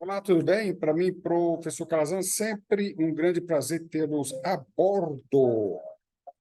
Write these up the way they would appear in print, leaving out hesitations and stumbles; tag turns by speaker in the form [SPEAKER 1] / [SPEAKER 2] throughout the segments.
[SPEAKER 1] Olá, tudo bem? Para mim, professor Calazan, sempre um grande prazer tê-los a bordo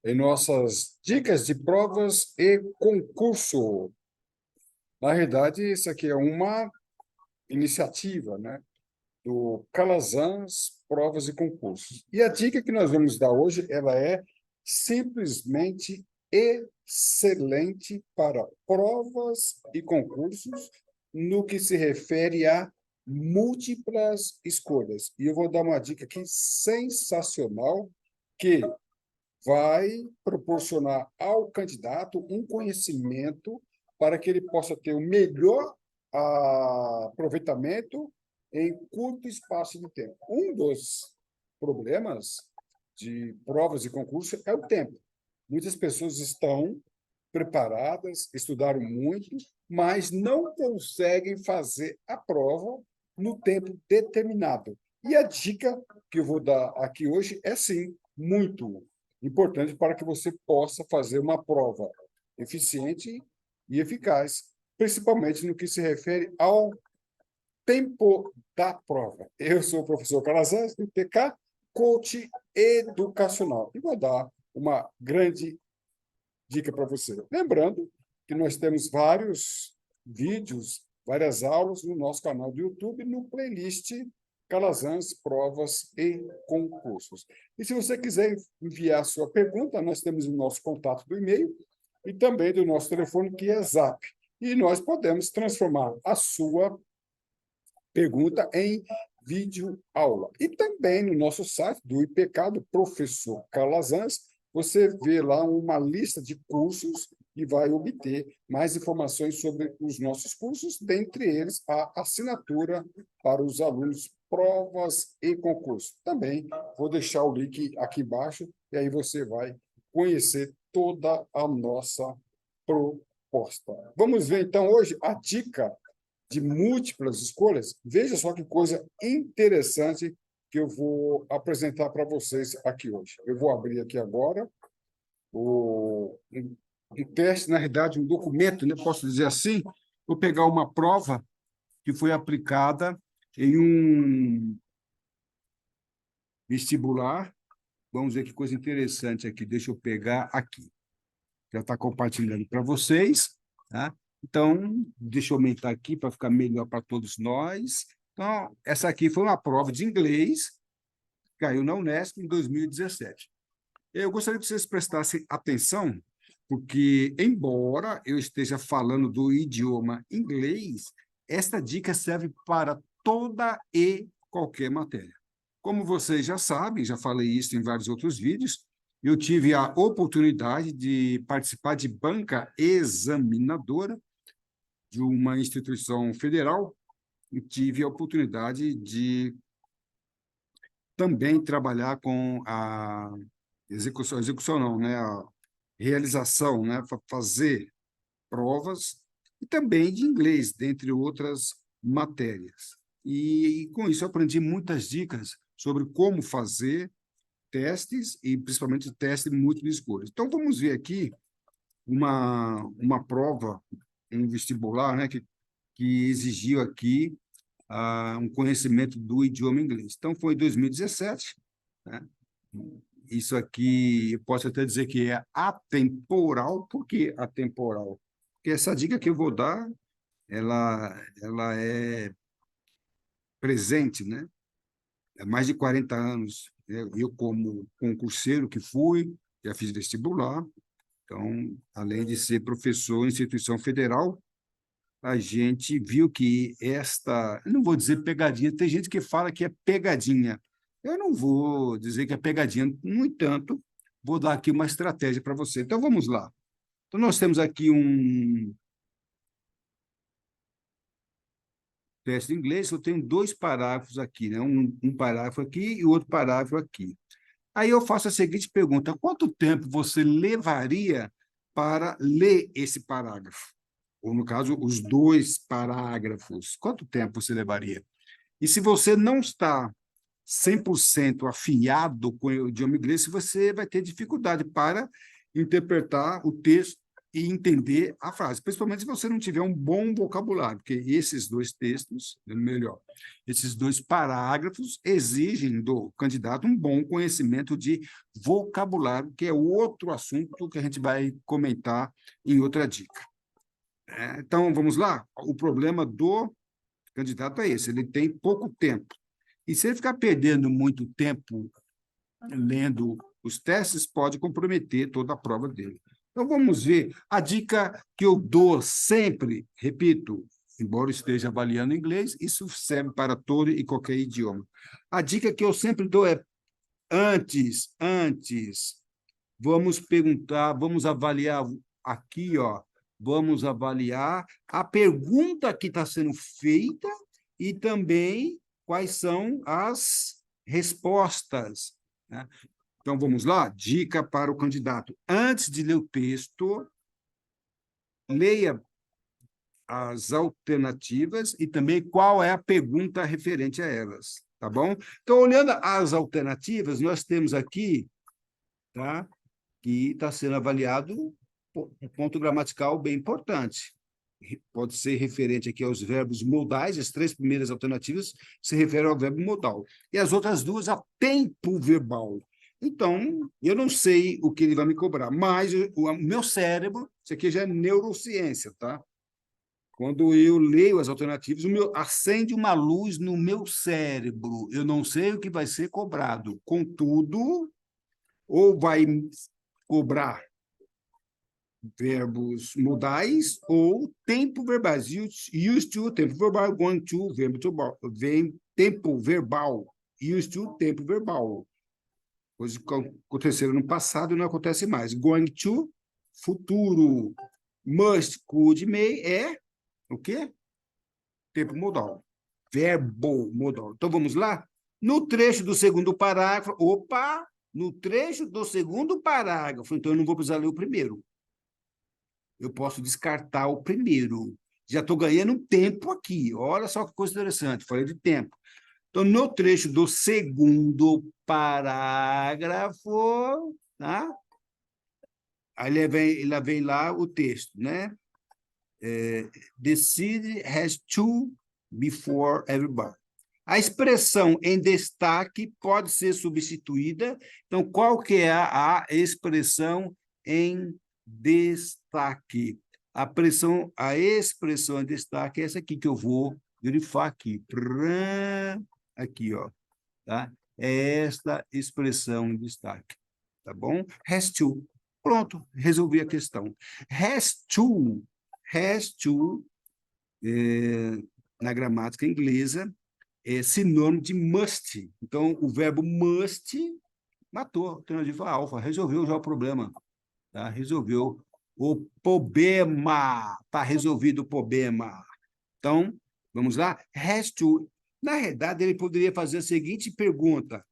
[SPEAKER 1] em nossas dicas de provas e concurso. Na realidade, isso aqui é uma iniciativa, né, do Calazans Provas e Concursos. E a dica que nós vamos dar hoje, ela é simplesmente excelente para provas e concursos no que se refere a múltiplas escolhas. E eu vou dar uma dica aqui sensacional que vai proporcionar ao candidato um conhecimento para que ele possa ter o melhor aproveitamento em curto espaço de tempo. Um dos problemas de provas e concursos é o tempo. Muitas pessoas estão preparadas, estudaram muito, mas não conseguem fazer a prova no tempo determinado. E a dica que eu vou dar aqui hoje é, sim, muito importante para que você possa fazer uma prova eficiente e eficaz, principalmente no que se refere ao tempo da prova. Eu sou o professor Calazans, do PK, coach educacional, e vou dar uma grande dica para você. Lembrando que nós temos vários vídeos, várias aulas no nosso canal do YouTube, no playlist Calazans Provas e Concursos. E se você quiser enviar sua pergunta, nós temos o nosso contato do e-mail e também do nosso telefone, que é Zap. E nós podemos transformar a sua pergunta em vídeo aula. E também no nosso site do IPK, do professor Calazans, você vê lá uma lista de cursos e vai obter mais informações sobre os nossos cursos, dentre eles a assinatura para os alunos, provas e concursos. Também vou deixar o link aqui embaixo e aí você vai conhecer toda a nossa proposta. Vamos ver, então, hoje a dica de múltiplas escolhas. Veja só que coisa interessante que eu vou apresentar para vocês aqui hoje. Eu vou abrir aqui agora um teste, na realidade, um documento, né? Posso dizer assim? Vou pegar uma prova que foi aplicada em um vestibular. Vamos ver que coisa interessante aqui. Deixa eu pegar aqui. Já está compartilhando para vocês, tá? Então, deixa eu aumentar aqui para ficar melhor para todos nós. Então, essa aqui foi uma prova de inglês, caiu na Unesp em 2017. Eu gostaria que vocês prestassem atenção, porque, embora eu esteja falando do idioma inglês, esta dica serve para toda e qualquer matéria. Como vocês já sabem, já falei isso em vários outros vídeos, eu tive a oportunidade de participar de banca examinadora de uma instituição federal e tive a oportunidade de também trabalhar com a execução não, né, a realização, né, fazer provas e também de inglês, dentre outras matérias. E com isso eu aprendi muitas dicas sobre como fazer testes e principalmente testes de múltiplas escolhas. Então vamos ver aqui uma prova em vestibular, né, que exigiu aqui um conhecimento do idioma inglês. Então, foi em 2017, né? Isso aqui, eu posso até dizer que é atemporal. Por que atemporal? Porque essa dica que eu vou dar, ela é presente, né? Há mais de 40 anos, né? Eu, como concurseiro que fui, já fiz vestibular, então, além de ser professor em instituição federal, a gente viu que eu não vou dizer pegadinha, tem gente que fala que é pegadinha. Eu não vou dizer que é pegadinha, no entanto, vou dar aqui uma estratégia para você. Então, vamos lá. Então, nós temos aqui um teste de inglês, eu tenho dois parágrafos aqui, né? Um parágrafo aqui e outro parágrafo aqui. Aí eu faço a seguinte pergunta: quanto tempo você levaria para ler esse parágrafo? Ou, no caso, os dois parágrafos. Quanto tempo você levaria? E se você não está 100% afiado com o idioma inglês, você vai ter dificuldade para interpretar o texto e entender a frase, principalmente se você não tiver um bom vocabulário, porque esses dois textos, melhor, esses dois parágrafos exigem do candidato um bom conhecimento de vocabulário, que é outro assunto que a gente vai comentar em outra dica. Então, vamos lá? O problema do candidato é esse, ele tem pouco tempo. E se ele ficar perdendo muito tempo lendo os testes, pode comprometer toda a prova dele. Então, vamos ver. A dica que eu dou sempre, repito, embora eu esteja avaliando inglês, isso serve para todo e qualquer idioma. A dica que eu sempre dou é antes, vamos perguntar, vamos avaliar aqui, ó, vamos avaliar a pergunta que está sendo feita e também quais são as respostas, né? Então, vamos lá? Dica para o candidato. Antes de ler o texto, leia as alternativas e também qual é a pergunta referente a elas, tá bom? Então, olhando as alternativas, nós temos aqui, tá, que está sendo avaliado um ponto gramatical bem importante. Pode ser referente aqui aos verbos modais, as três primeiras alternativas se referem ao verbo modal, e as outras duas a tempo verbal. Então, eu não sei o que ele vai me cobrar, mas o meu cérebro, isso aqui já é neurociência, tá? Quando eu leio as alternativas, acende uma luz no meu cérebro. Eu não sei o que vai ser cobrado. Contudo, ou vai cobrar verbos modais ou tempo verbais. Used to, tempo verbal. Going to, verbo to, vem tempo verbal. Used to, tempo verbal. Coisas que aconteceram no passado e não acontece mais. Going to, futuro. Must, could, may é o quê? Tempo modal. Verbo modal. Então, vamos lá? No trecho do segundo parágrafo, no trecho do segundo parágrafo, então eu não vou precisar ler o primeiro. Eu posso descartar o primeiro. Já estou ganhando tempo aqui. Olha só que coisa interessante, falei de tempo. Então, no trecho do segundo parágrafo, tá? Aí vem lá o texto, né? The city has to before everybody. A expressão em destaque pode ser substituída. Então, qual que é a expressão em destaque? A expressão em destaque é essa aqui que eu vou grifar aqui. Aqui, ó. Tá? É esta expressão em destaque. Tá bom? Has to. Pronto, resolvi a questão. Has to, na gramática inglesa, é sinônimo de must. Então, o verbo must matou a alternativa alfa, resolveu já o problema. Tá? Resolveu o problema. Está resolvido o problema. Então, vamos lá? Has to. Na realidade, ele poderia fazer a seguinte pergunta.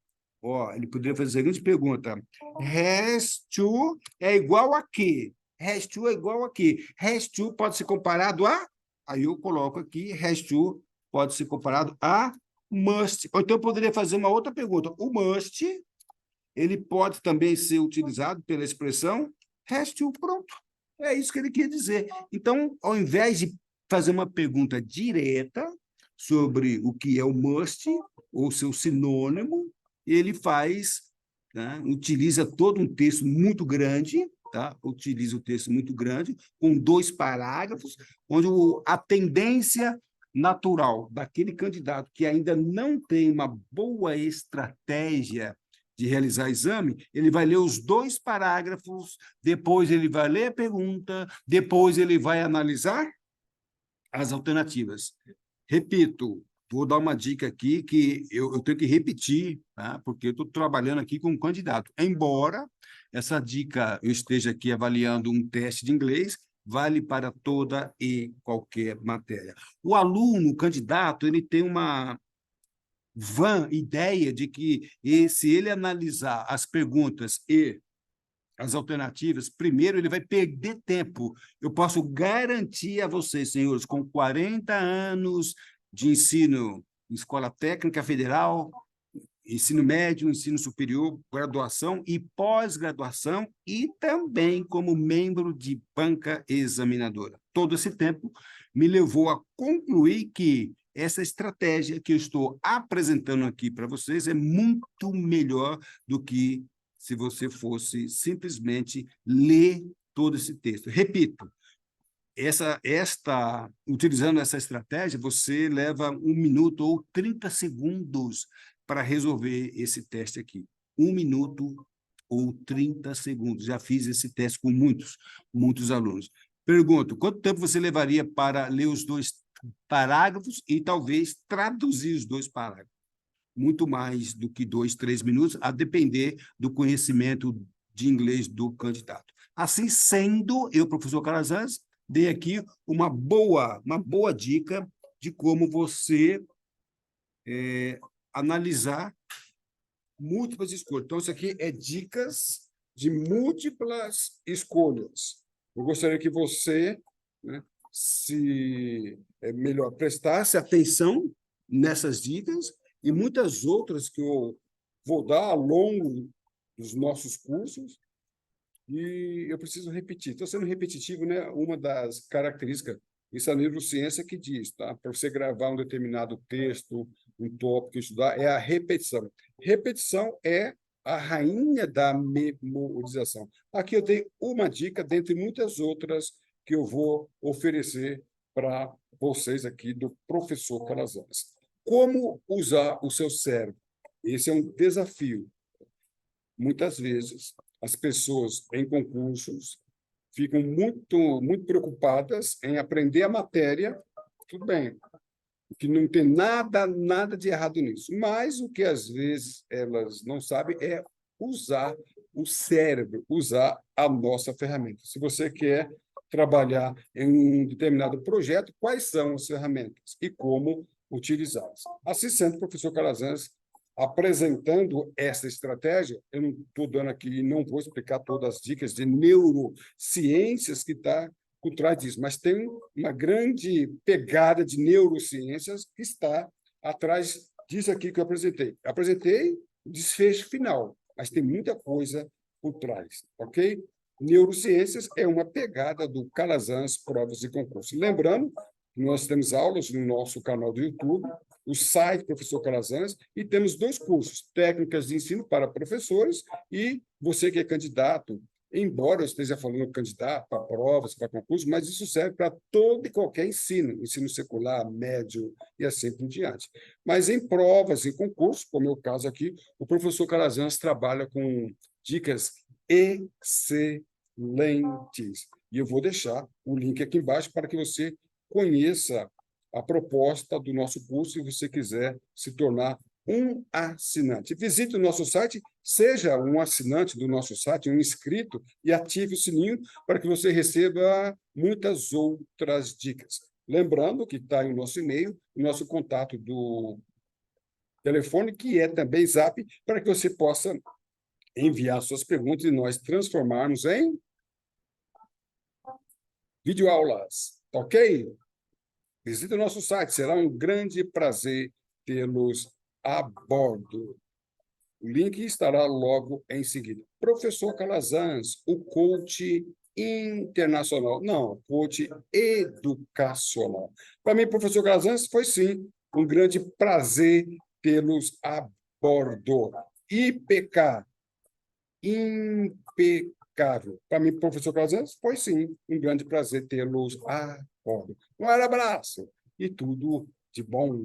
[SPEAKER 1] Ele poderia fazer a seguinte pergunta. Has to é igual a quê? Has to é igual a quê? Has to pode ser comparado a... Aí eu coloco aqui, has to pode ser comparado a must. Ou então eu poderia fazer uma outra pergunta. O must, ele pode também ser utilizado pela expressão has to, pronto. É isso que ele quer dizer. Então, ao invés de fazer uma pergunta direta sobre o que é o must, ou seu sinônimo, ele faz, né, utiliza todo um texto muito grande, tá? Utiliza um texto muito grande, com 2 parágrafos, onde a tendência natural daquele candidato que ainda não tem uma boa estratégia de realizar exame, ele vai ler os 2 parágrafos, depois ele vai ler a pergunta, depois ele vai analisar as alternativas. Repito, vou dar uma dica aqui que eu tenho que repetir, tá? Porque eu estou trabalhando aqui com um candidato. Embora essa dica eu esteja aqui avaliando um teste de inglês, vale para toda e qualquer matéria. O aluno, o candidato, ele tem uma vã ideia de que, se ele analisar as perguntas e as alternativas, primeiro ele vai perder tempo. Eu posso garantir a vocês, senhores, com 40 anos de ensino em escola técnica federal,
[SPEAKER 2] ensino médio, ensino superior, graduação e pós-graduação, e também como membro de banca examinadora. Todo esse tempo me levou a concluir que essa estratégia que eu estou apresentando aqui para vocês é muito melhor do que se você fosse simplesmente ler todo esse texto. Repito, utilizando essa estratégia, você leva 1 minuto ou 30 segundos para resolver esse teste aqui. 1 minuto ou 30 segundos. Já fiz esse teste com muitos alunos. Pergunto, quanto tempo você levaria para ler os 2 parágrafos e talvez traduzir os 2 parágrafos? Muito mais do que 2, 3 minutos, a depender do conhecimento de inglês do candidato. Assim sendo, eu, professor Calazans, dei aqui uma boa dica de como você analisar múltiplas escolhas. Então, isso aqui é dicas de múltiplas escolhas. Eu gostaria que você, né, melhor prestasse atenção nessas dicas e muitas outras que eu vou dar ao longo dos nossos cursos, e eu preciso repetir. Estou sendo repetitivo, né? Uma das características, isso é a neurociência que diz, tá? Para você gravar um determinado texto, um tópico, estudar, é a repetição. Repetição é a rainha da memorização. Aqui eu dei uma dica, dentre muitas outras, que eu vou oferecer para vocês aqui do professor Calazans. Como usar o seu cérebro? Esse é um desafio. Muitas vezes, as pessoas em concursos ficam muito preocupadas em aprender a matéria, tudo bem, que não tem nada de errado nisso, mas o que às vezes elas não sabem é usar o cérebro, usar a nossa ferramenta. Se você quer trabalhar em um determinado projeto, quais são as ferramentas e como utilizá-las? Assim sendo, professor Calazans, apresentando essa estratégia, eu não estou dando aqui, não vou explicar todas as dicas de neurociências que está por trás disso, mas tem uma grande pegada de neurociências que está atrás disso aqui que eu apresentei. Apresentei o desfecho final, mas tem muita coisa por trás, ok? Neurociências é uma pegada do Calazans Provas e Concursos. Lembrando, nós temos aulas no nosso canal do YouTube, o site Professor Calazans, e temos 2 cursos, técnicas de ensino para professores e você que é candidato, embora eu esteja falando candidato para provas, para concursos, mas isso serve para todo e qualquer ensino secular, médio e assim por diante. Mas em provas, em concursos, como é o caso aqui, o professor Calazans trabalha com dicas excelentes. E eu vou deixar o link aqui embaixo para que você conheça a proposta do nosso curso se você quiser se tornar um assinante. Visite o nosso site, seja um assinante do nosso site, um inscrito, e ative o sininho para que você receba muitas outras dicas. Lembrando que está aí o nosso e-mail, o nosso contato do telefone, que é também Zap, para que você possa enviar suas perguntas e nós transformarmos em videoaulas, ok? Visite o nosso site, será um grande prazer tê-los a bordo. O link estará logo em seguida. Professor Calazans, o coach internacional. Não, coach educacional. Para mim, professor Calazans, foi sim um grande prazer tê-los a bordo. IPK, impecável. Para mim, professor Calazans, foi sim um grande prazer tê-los a bordo. Um abraço e tudo de bom.